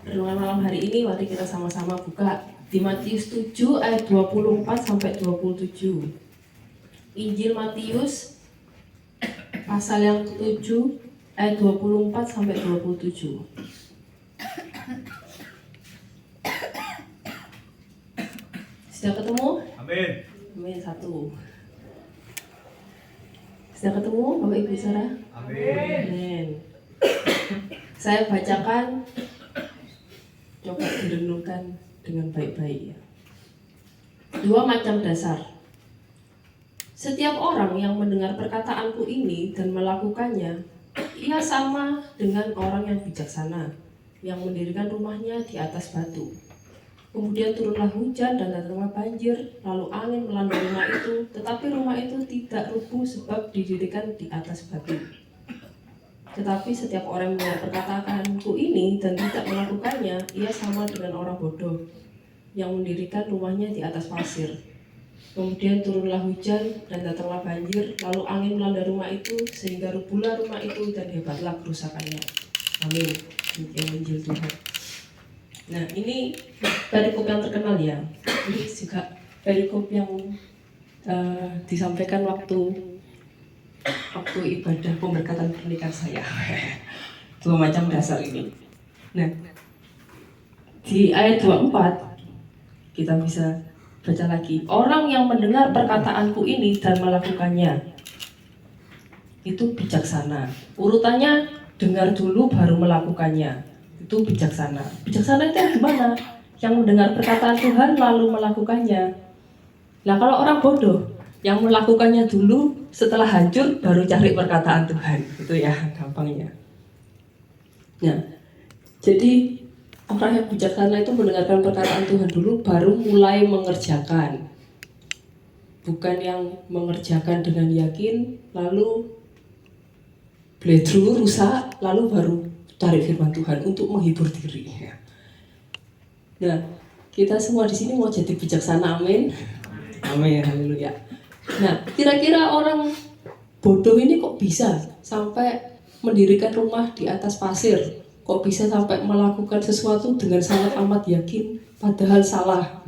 Renungan malam hari ini mari kita sama-sama buka di Matius 7 ayat 24 sampai 27. Injil Matius pasal yang 7 ayat 24 sampai 27. Sudah ketemu? Amin. Amin. Satu. Sudah ketemu Bapak Ibu Saudara? Amin. Amin. Saya bacakan, coba direnungkan dengan baik-baik ya. 2 macam dasar. Setiap orang yang mendengar perkataanku ini dan melakukannya, ia sama dengan orang yang bijaksana, yang mendirikan rumahnya di atas batu. Kemudian turunlah hujan dan datanglah banjir, lalu angin melanda rumah itu, tetapi rumah itu tidak rubuh sebab didirikan di atas batu. Tetapi setiap orang yang mendengar perkataanku ini dan tidak melakukannya, ia sama dengan orang bodoh yang mendirikan rumahnya di atas pasir. Kemudian turunlah hujan dan datanglah banjir, lalu angin melanda rumah itu sehingga rubuhlah rumah itu dan hebatlah kerusakannya. Amin. Demikian Injil Tuhan. Nah, ini perikop yang terkenal ya. Ini juga perikop yang disampaikan waktu ibadah pemberkatan pernikahan saya. 2 macam dasar ini. Nah, di ayat 24 kita bisa baca lagi. Orang yang mendengar perkataanku ini dan melakukannya itu bijaksana. Urutannya dengar dulu baru melakukannya. Itu bijaksana. Bijaksana itu gimana? Yang mendengar perkataan Tuhan lalu melakukannya. Nah, kalau orang bodoh yang melakukannya dulu, setelah hancur baru cari perkataan Tuhan. Itu ya gampangnya. Nah, jadi orang yang bijaksana itu mendengarkan perkataan Tuhan dulu baru mulai mengerjakan. Bukan yang mengerjakan dengan yakin lalu bledru rusak lalu baru cari firman Tuhan untuk menghibur diri. Nah, kita semua di sini mau jadi bijaksana, amin. Amin, haleluya. Nah, kira-kira orang bodoh ini kok bisa sampai mendirikan rumah di atas pasir? Kok bisa sampai melakukan sesuatu dengan sangat amat yakin, padahal salah?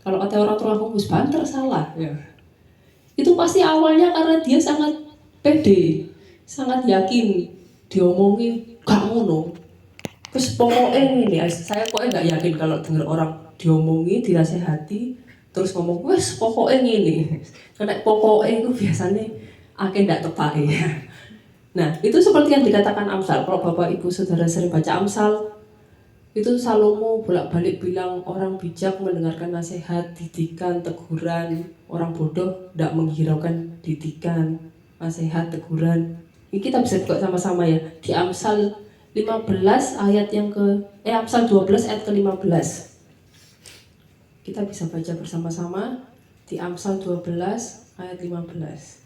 Kalau kata orang tua aku, banter salah. Ya. Itu pasti awalnya karena dia sangat pede, sangat yakin, diomongi gak ngono. Terus pokoknya ini, saya pokoknya gak yakin kalau dengar orang diomongi, dirasihati, terus ngomong, wes pokoknya gini. Karena pokoknya itu biasanya akhirnya nggak tepat ya. Nah, itu seperti yang dikatakan Amsal. Kalau Bapak Ibu Saudara sering baca Amsal, itu Salomo bolak-balik bilang orang bijak mendengarkan nasihat, didikan, teguran. Orang bodoh tidak menghiraukan didikan, nasihat, teguran. Ini kita bisa buka sama-sama ya. Di Amsal 15 ayat yang Amsal 12 ayat ke-15. Kita bisa baca bersama-sama di Amsal 12 ayat 15.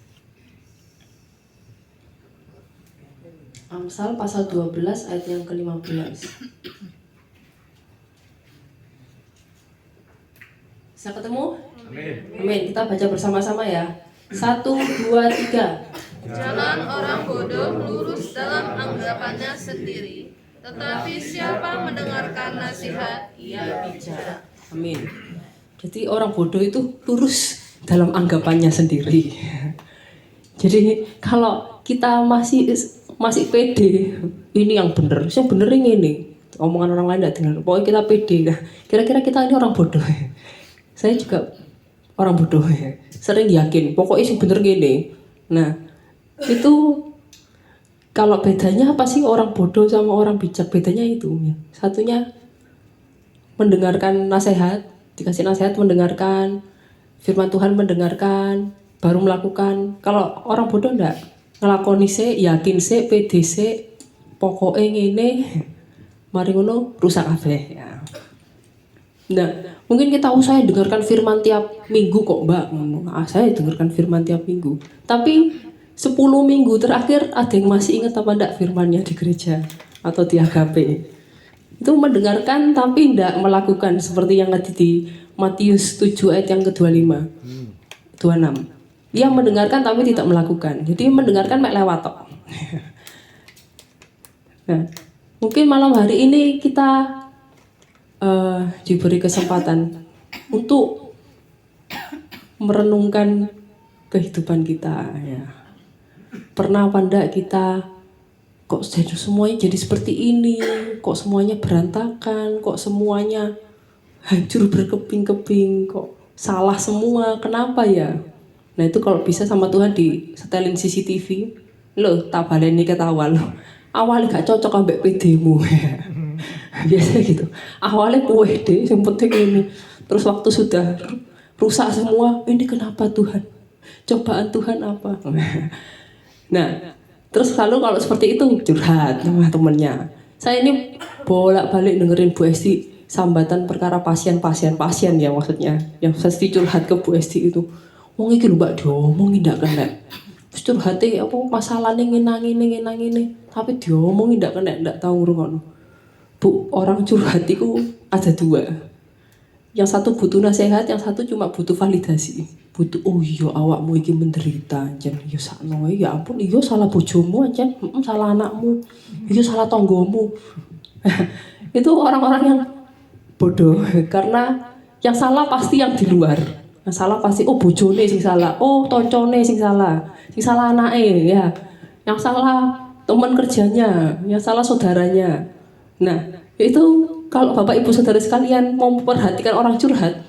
Amsal pasal 12 ayat yang ke-15. Bisa ketemu? Amin. Amin. Kita baca bersama-sama ya. 1, 2, 3. Jalan orang bodoh lurus dalam anggapannya sendiri, tetapi siapa mendengarkan nasihat, ia bijak. Amin. Jadi orang bodoh itu lurus dalam anggapannya sendiri. Jadi kalau kita masih pede, ini yang benar, yang benar ini. Omongan orang lain tidak dengar. Pokoknya kita pede. Nah, kira-kira kita ini orang bodoh. Saya juga orang bodoh ya. Sering yakin, pokoknya yang benar gini. Nah, itu kalau bedanya apa sih orang bodoh sama orang bijak? Bedanya itu ya. Satunya mendengarkan nasihat, dikasih nasihat mendengarkan, firman Tuhan mendengarkan, baru melakukan. Kalau orang bodoh enggak, ngelakoni sih, yakin sih, pede sih, pokoknya ngene, mari ngono rusak kabeh ya. Nah, mungkin kita saya dengarkan firman tiap minggu kok Mbak. Saya dengarkan firman tiap minggu. Tapi 10 minggu terakhir ada yang masih ingat apa enggak firmannya di gereja atau di agape? Itu mendengarkan tapi tidak melakukan seperti yang ada di Matius 7 ayat yang ke-25 26. Dia mendengarkan tapi tidak melakukan. Jadi mendengarkan mek lewat tok. Nah, Mungkin malam hari ini kita diberi kesempatan untuk merenungkan kehidupan kita ya. Pernah apa enggak kita kok semuanya jadi seperti ini, kok semuanya berantakan, kok semuanya hancur berkeping-keping, kok salah semua, kenapa ya? Nah itu kalau bisa sama Tuhan disetelin CCTV, loh tak baleni ketawa loh. Awalnya gak cocok ambek PD-mu. Biasanya gitu. Awalnya pede, yang penting ini. Terus waktu sudah rusak semua, ini kenapa Tuhan? Cobaan Tuhan apa? Nah, terus lalu kalau seperti itu curhat sama temennya. Saya ini bolak-balik dengerin Bu Esti sambatan perkara pasien ya maksudnya. Yang pasti curhat ke Bu Esti itu. Wong iki lho Mbak diomongin ndak kena. Terus curhate apa masalahnya ngenang-ngene. Tapi diomongin ndak kena, ndak tahu ngrungokno. Bu, orang curhat itu ada dua. Yang satu butuh nasihat, yang satu cuma butuh validasi. Butuh, oh iya awakmu iki menderita anjen. Ya sakno ya ampun, iya salah bojomu anjen, salah anakmu. Iya salah tonggomu. Itu orang-orang yang bodoh karena yang salah pasti yang di luar. Yang salah pasti oh bojone sing salah, oh toncone sing salah anake ya. Yang salah teman kerjanya, yang salah saudaranya. Nah, itu kalau Bapak Ibu Saudara sekalian mau memperhatikan orang curhat,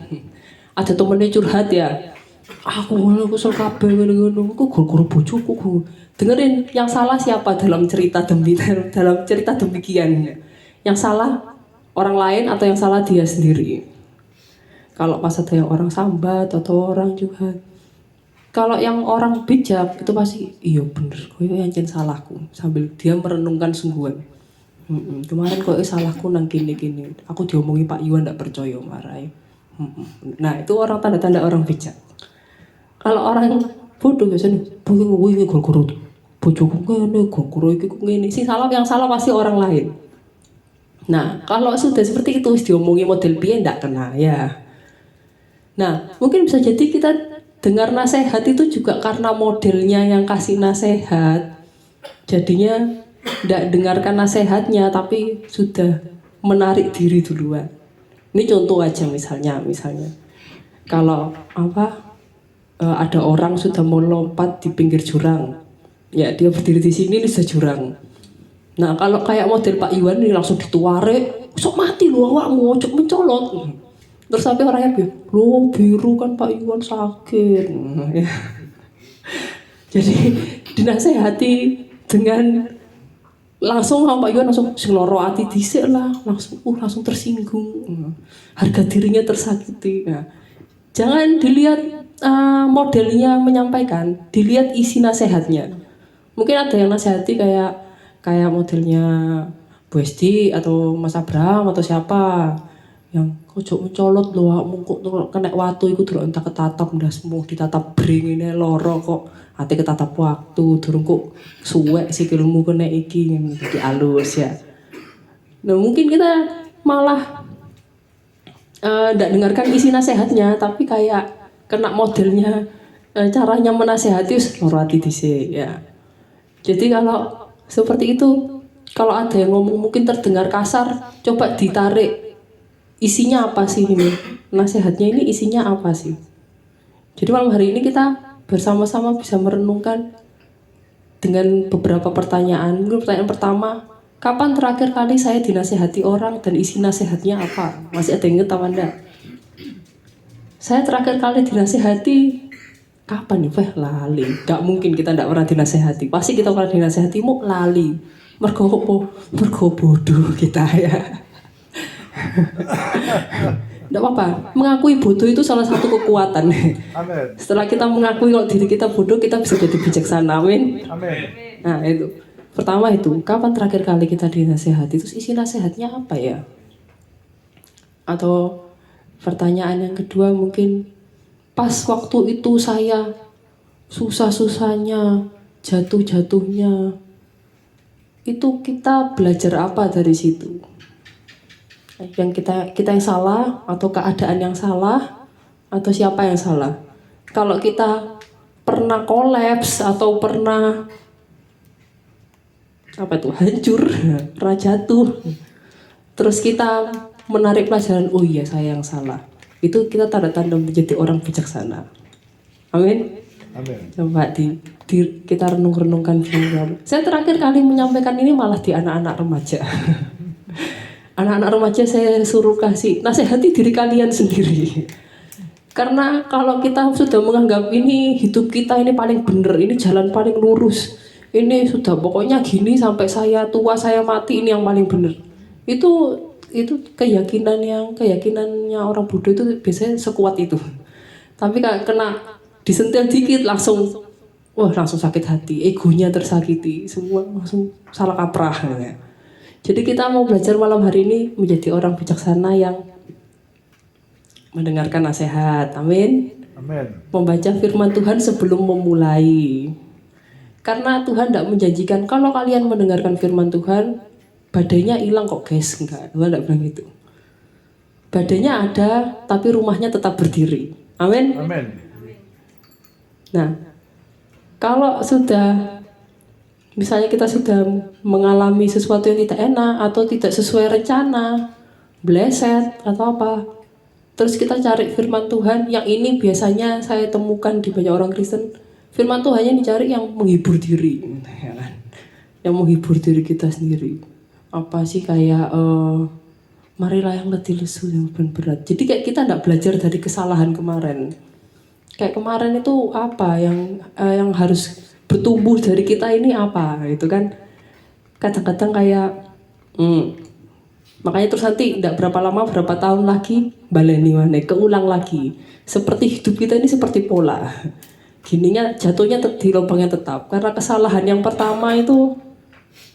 ada temennya curhat ya, aku kesel kabeh ngono-ngono, aku gara-gara bojoku. Dengerin yang salah siapa dalam cerita demikian. Yang salah orang lain atau yang salah dia sendiri. Kalau pas ada yang orang sambat atau orang curhat, kalau yang orang bijak itu pasti iya bener, kowe yang salahku sambil dia merenungkan sungguhan. Kemarin kok salahku nang gini, aku diomongi Pak Iwan ndak percaya marai. Nah itu orang tanda-tanda orang bijak. Kalau orang bodoh biasanya ini gara-gara bojoku ngene, gara-gara iki kok ngene. Yang salah pasti orang lain. Nah kalau sudah seperti itu diomongi model piye ndak kena ya. Nah mungkin bisa jadi kita dengar nasihat itu juga karena modelnya yang kasih nasihat. Jadinya tidak dengarkan nasihatnya tapi sudah menarik diri duluan. Ini contoh aja misalnya kalau ada orang sudah mau lompat di pinggir jurang, ya dia berdiri di sini ini sudah jurang. Nah kalau kayak model Pak Iwan ini langsung dituare, sok mati lu awakmu, cok mencolot. Terus sampai orangnya lu biru kan Pak Iwan sakit. Jadi dinasehati dengan langsung Pak Iwan langsung sing loro ati dhisik lah, langsung tersinggung. Harga dirinya tersakiti. Nah, jangan dilihat modelnya menyampaikan, dilihat isi nasihatnya. Mungkin ada yang nasihati kayak modelnya Bu Esti atau Mas Abraham atau siapa yang kok mencolot lho awakmu kok kena watu iku durung entek ketatap ndasmu ditatap bringine loro kok ati ketatap waktu durung kok suwek sikilmu kena iki dadi alus ya. Nah mungkin kita malah ndak dengarkan isi nasihatnya tapi kayak kena modelnya caranya menasehati loro ati dhisik ya. Jadi kalau seperti itu kalau ada yang ngomong mungkin terdengar kasar, coba ditarik isinya apa sih ini? Nasihatnya ini isinya apa sih? Jadi malam hari ini kita bersama-sama bisa merenungkan dengan beberapa pertanyaan. Mungkin pertanyaan pertama, kapan terakhir kali saya dinasehati orang dan isi nasihatnya apa? Masih ada yang ingat apa enggak? Saya terakhir kali dinasehati kapan nih? Lali. Gak mungkin kita enggak pernah dinasehati. Pasti kita pernah dinasehati mau lali. Mergo bodoh kita ya. Tidak apa-apa, mengakui bodoh itu salah satu kekuatan. Amen. Setelah kita mengakui kalau diri kita bodoh, kita bisa jadi bijaksana. Amin. Amin. Nah itu, pertama itu, kapan terakhir kali kita dinasehati? Terus isi nasihatnya apa ya? Atau pertanyaan yang kedua mungkin, pas waktu itu saya susah-susahnya, jatuh-jatuhnya, itu kita belajar apa dari situ? Yang kita yang salah atau keadaan yang salah atau siapa yang salah? Kalau kita pernah kolaps atau pernah apa tuh, hancur, pernah jatuh. Terus kita menarik pelajaran, oh iya saya yang salah. Itu kita tanda-tanda menjadi orang bijaksana. Amin. Amin. Coba kita renung-renungkan dulu. Saya terakhir kali menyampaikan ini malah di anak-anak remaja. Anak-anak remaja saya suruh kasih nasihati diri kalian sendiri. Karena kalau kita sudah menganggap ini hidup kita ini paling benar, ini jalan paling lurus, ini sudah pokoknya gini sampai saya tua saya mati ini yang paling benar. Itu keyakinannya orang bodoh itu biasanya sekuat itu. Tapi kalau kena disentil dikit langsung sakit hati, egonya tersakiti, semua langsung salah kaprah ya. Jadi kita mau belajar malam hari ini menjadi orang bijaksana yang mendengarkan nasihat, amin. Amin. Membaca firman Tuhan sebelum memulai. Karena Tuhan tidak menjanjikan kalau kalian mendengarkan firman Tuhan badainya hilang kok guys, enggak, Tuhan tidak bilang gitu. Badainya ada tapi rumahnya tetap berdiri, amin. Amin. Nah, kalau sudah misalnya kita sudah mengalami sesuatu yang tidak enak atau tidak sesuai rencana, bleset atau apa, terus kita cari firman Tuhan, yang ini biasanya saya temukan di banyak orang Kristen, firman Tuhannya dicari yang menghibur diri, ya kan? Yang menghibur diri kita sendiri. Apa sih kayak marilah yang letih lesu yang berat. Jadi kayak kita tidak belajar dari kesalahan kemarin. Kayak kemarin itu apa yang harus bertumbuh dari kita ini apa, gitu kan? Kadang-kadang kayak makanya terus nanti tidak berapa lama, berapa tahun lagi baleni maneh, keulang lagi. Seperti hidup kita ini seperti pola. Gininya jatuhnya di lubangnya tetap. Karena kesalahan yang pertama itu,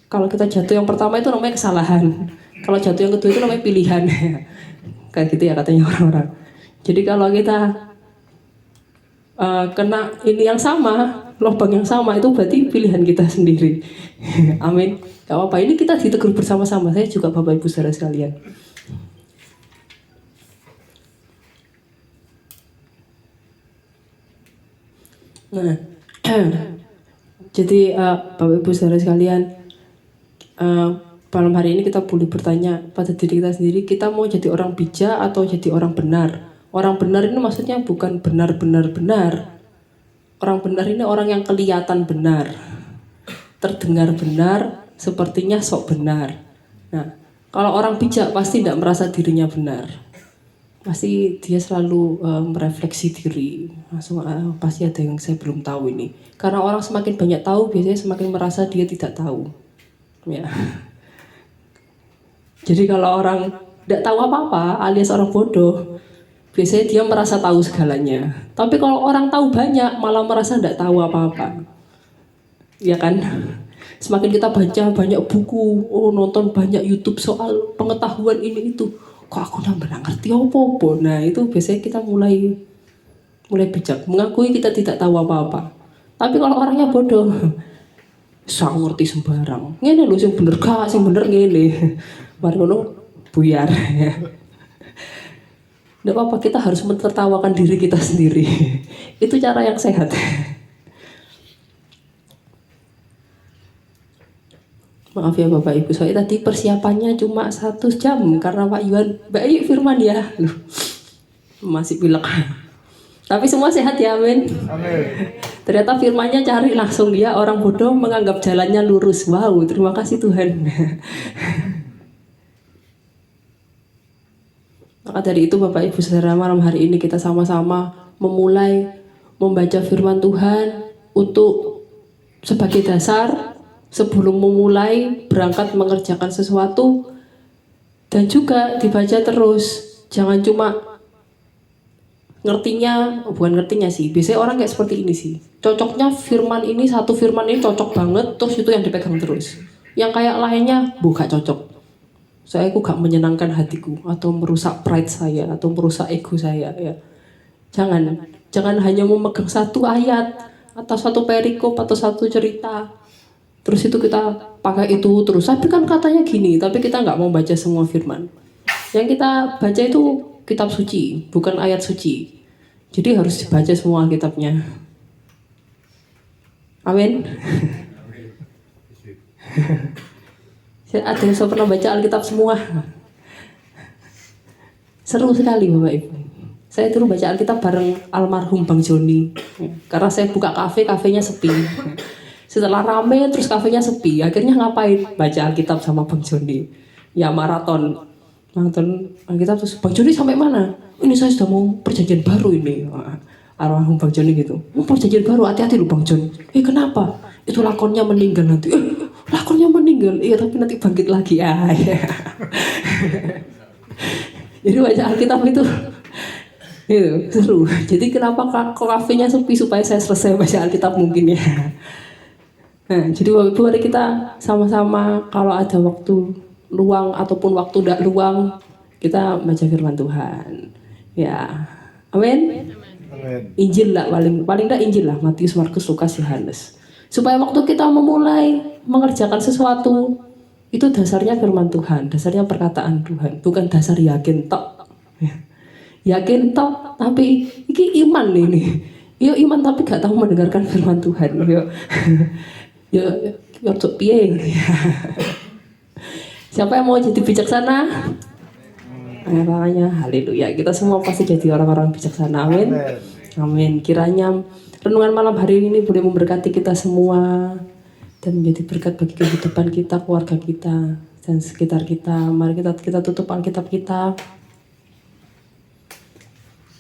kalau kita jatuh yang pertama itu namanya kesalahan. Kalau jatuh yang kedua itu namanya pilihan. Kayak gitu ya katanya orang-orang. Jadi kalau kita kena ini yang sama, lubang yang sama, itu berarti pilihan kita sendiri. Amin. Gak apa-apa, ini kita ditegur bersama-sama. Saya juga Bapak Ibu saudara sekalian. Nah, jadi Bapak Ibu saudara sekalian, malam hari ini kita boleh bertanya pada diri kita sendiri, kita mau jadi orang bijak atau jadi orang benar? Orang benar ini maksudnya bukan benar-benar benar. Orang benar ini orang yang kelihatan benar, terdengar benar, sepertinya sok benar. Nah, kalau orang bijak pasti tidak merasa dirinya benar. Pasti dia selalu merefleksi diri. Langsung pasti ada yang saya belum tahu ini. Karena orang semakin banyak tahu, biasanya semakin merasa dia tidak tahu. Ya. Jadi kalau orang tidak tahu apa-apa, alias orang bodoh, biasanya dia merasa tahu segalanya. Tapi kalau orang tahu banyak, malah merasa tidak tahu apa-apa. Ya kan? Semakin kita baca banyak buku, nonton banyak YouTube soal pengetahuan ini itu, kok aku nambah ngerti apa-apa. Nah itu biasanya kita mulai bijak, mengakui kita tidak tahu apa-apa. Tapi kalau orangnya bodoh, saya ngerti sembarang. Ngene lho sing bener gak, sing bener ngene. Mari ngono buyar. Tidak apa-apa, kita harus mentertawakan diri kita sendiri. Itu cara yang sehat. Maaf ya Bapak Ibu, saya tadi persiapannya cuma 1 jam karena Pak Yuhan, Mbak Ayu firman ya. Loh, masih pilek. Tapi semua sehat ya, amin. Amin. Ternyata firmannya cari langsung dia, orang bodoh menganggap jalannya lurus. Wow, terima kasih Tuhan. Maka dari itu Bapak Ibu saudara, malam hari ini kita sama-sama memulai membaca firman Tuhan untuk sebagai dasar sebelum memulai berangkat mengerjakan sesuatu, dan juga dibaca terus. Jangan cuma bukan ngertinya sih, biasanya orang kayak seperti ini sih, cocoknya firman ini, satu firman ini cocok banget, terus itu yang dipegang terus. Yang kayak lainnya gak cocok, saya gak menyenangkan hatiku, atau merusak pride saya, atau merusak ego saya ya. Jangan hanya memegang satu ayat atau satu perikop atau satu cerita, terus itu kita pakai itu terus. Tapi kan katanya gini, tapi kita nggak mau baca semua firman. Yang kita baca itu kitab suci, bukan ayat suci. Jadi harus dibaca semua kitabnya. Amin. Ada yang pernah baca Alkitab semua? Seru sekali Bapak Ibu. Saya dulu baca Alkitab bareng almarhum Bang Joni. Karena saya buka kafenya sepi. Setelah rame terus kafenya sepi. Akhirnya ngapain? Baca Alkitab sama Bang Joni. Ya maraton Alkitab. Terus Bang Joni sampai mana? Ini saya sudah mau perjanjian baru ini. Almarhum Bang Joni gitu. Perjanjian baru, hati-hati lu Bang Jon. Kenapa? Itu lakonnya meninggal nanti. Lakonnya meninggal. Iya tapi nanti bangkit lagi ya. Jadi baca Alkitab itu seru. Jadi kenapa kok kafenya sepi, supaya saya selesai baca Alkitab mungkin ya. Nah, jadi Bapak Ibu, mari kita sama-sama kalau ada waktu luang ataupun waktu tidak luang, kita baca firman Tuhan. Ya, amin. Injil lah, paling tidak Injil lah, Matius, Markus, Lukas, Yohanes. Supaya waktu kita memulai mengerjakan sesuatu, itu dasarnya firman Tuhan, dasarnya perkataan Tuhan, bukan dasar yakin tok. Yakin tok, tapi ini iman ini. Yo iman tapi gak tahu mendengarkan firman Tuhan. Yo untuk piye. Siapa yang mau jadi bijaksana? Makanya haleluya, kita semua pasti jadi orang-orang bijaksana. Amin. Amin. Kiranya renungan malam hari ini boleh memberkati kita semua dan menjadi berkat bagi kehidupan kita, keluarga kita, dan sekitar kita. Mari kita tutup Alkitab kita.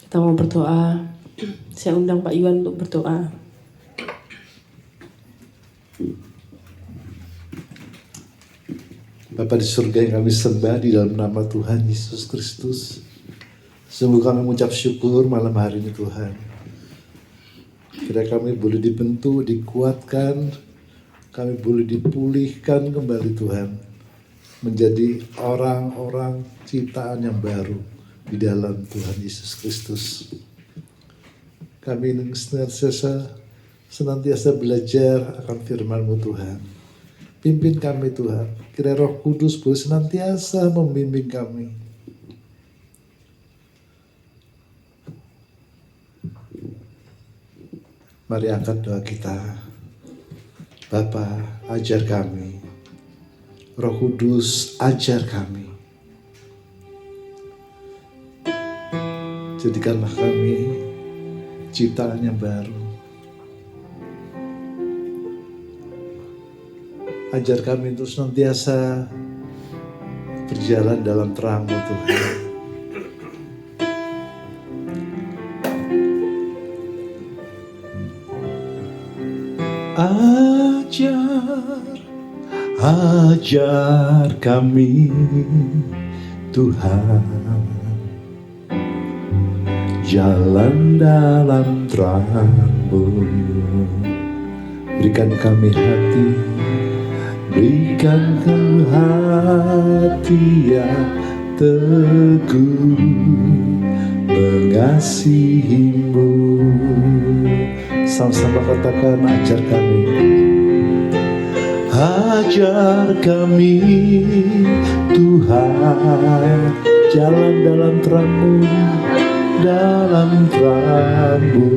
Kita mau berdoa. Saya undang Pak Yuan untuk berdoa. Bapa di surga yang kami sembah di dalam nama Tuhan Yesus Kristus, sungguh kami mengucap syukur malam hari ini Tuhan. Kira kami boleh dibentuk, dikuatkan, kami boleh dipulihkan kembali Tuhan, menjadi orang-orang ciptaan yang baru di dalam Tuhan Yesus Kristus. Kami ingin senantiasa belajar akan firman-Mu Tuhan. Pimpin kami Tuhan, kira Roh Kudus boleh senantiasa membimbing kami. Mari angkat doa kita. Bapa, ajar kami. Roh Kudus, ajar kami. Jadikanlah kami ciptaan yang baru. Ajar kami untuk senantiasa berjalan dalam terang-Mu Tuhan. Ajar kami Tuhan, jalan dalam terang-Mu. Berikan kami hati, berikan kami hati yang teguh mengasihi-Mu. Sama-sama katakan, ajar kami. Ajar kami Tuhan, jalan dalam terang-Mu, dalam terang-Mu.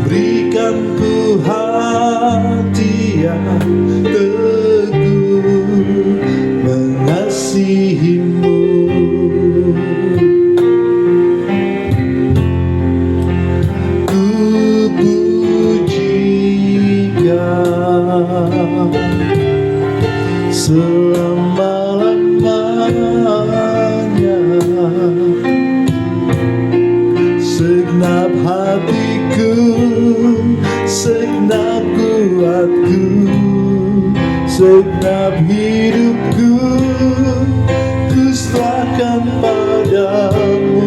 Berikan ku hati yang teguh mengasihi-Mu. Ku pujikan selama-lamanya, segenap hatiku, segenap kuatku, segenap hidupku, ku serahkan padamu.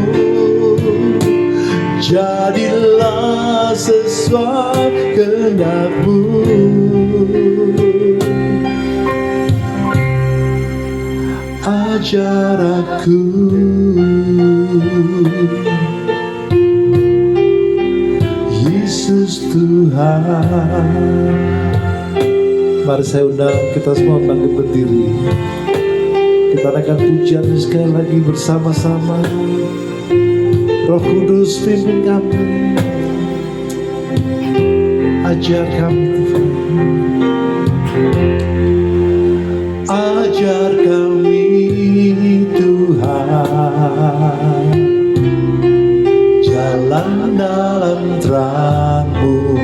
Jadilah sesuai kehendak-Mu. Ajar aku, Yesus Tuhan. Mari saya undang kita semua bangkit berdiri. Kita naikkan pujian sekali lagi bersama-sama. Roh Kudus pimpin kami. Ajar kami Tuhan, ajar kami Tuhan, jalan dalam terang-Mu.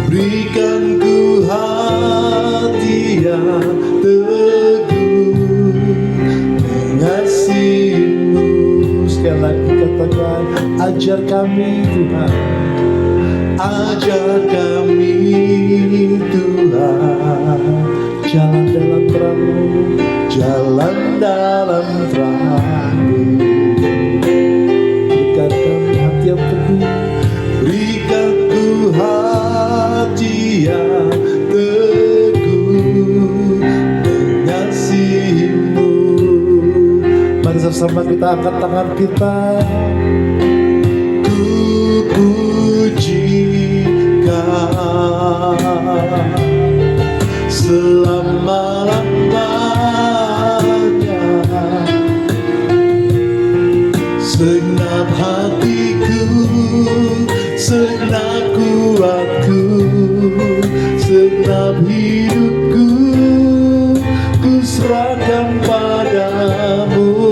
Berikan ku hati yang teguh mengasihi-Mu. Sekali lagi katakan, ajar kami Tuhan, ajar kami Tuhan, jalan dalam terang-Mu, jalan dalam terang-Mu. Berikan kami hati yang teguh, berikan ku hati yang teguh mengasihi-Mu. Mari sama-sama kita angkat tangan kita. Ku puji Kau selama-lamanya, segenap hatiku, segenap kuatku, segenap hidupku, ku serahkan padamu.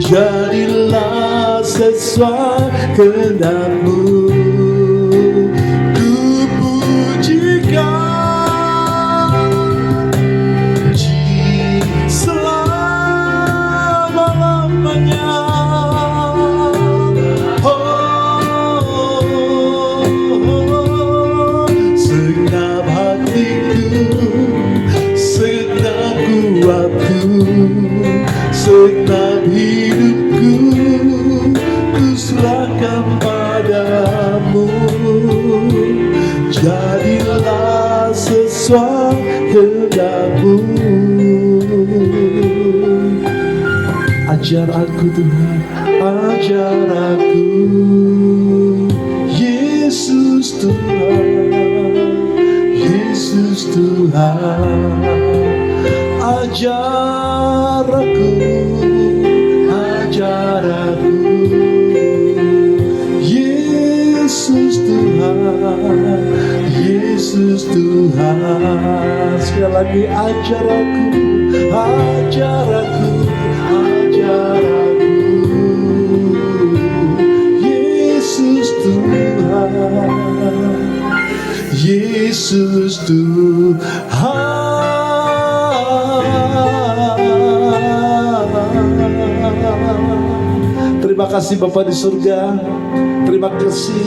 Jadilah sesuai kehendak-Mu. Ku puji Kau selama-lamanya. Segenap hatiku, segenap kuatku, segenap hidupku, ku serahkan padamu. Jadilah sesuai kehendak-Mu. Ajar aku Tuhan, ajar aku, Yesus Tuhan, Yesus Tuhan. Ajar aku, ajar aku, Yesus Tuhan, Yesus Tuhan. Sekali lagi, ajar aku, ajar aku, ajar aku, Yesus Tuhan, Yesus Tuhan. Terima kasih Bapa di surga, terima kasih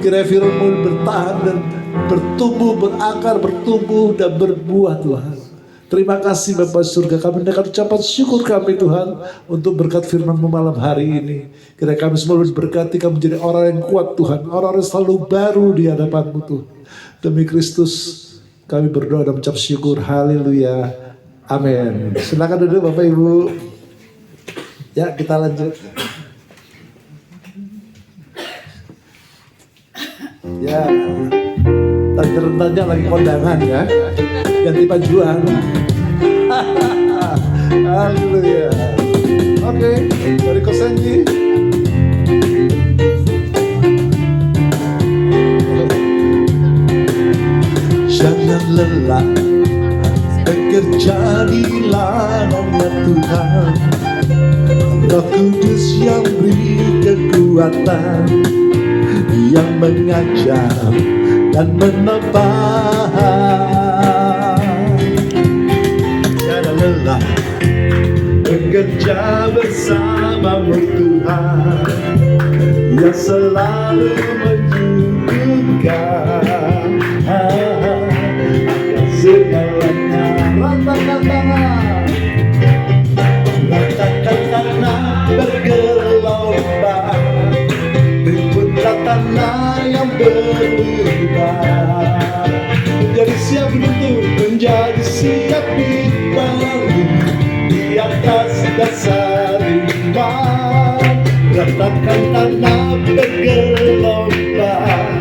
kiranya firman-Mu bertahan dan bertumbuh, berakar, bertumbuh dan berbuah Tuhan. Terima kasih Bapa di surga, kami mendengar ucapan syukur kami Tuhan untuk berkat firman-Mu malam hari ini. Kiranya kami semua diberkati, kami menjadi orang yang kuat Tuhan, orang yang selalu baru di hadapan-Mu Tuhan. Demi Kristus kami berdoa dan mengucap syukur. Haleluya, amin. Silakan duduk Bapak Ibu. Ya, kita lanjut. Ya, tadi rentannya lagi kondangan ya, ganti bajuan. Haleluya. Oke, dari Kosenji. Jangan lelah bekerja di ladangnya Tuhan, Roh Kudus yang beri kekuatan, yang mengajar dan menebang. Jangan lelah bekerja bersama-Mu Tuhan, yang selalu menyuguhkan akan segalanya. Ratakan tangan, ratakan tangan bergelombang, ributlah tanah yang berlubang. Menjadi siap untuk menjadi siap dibangun di atas dasar iman. Ratakan tanah bergelombang,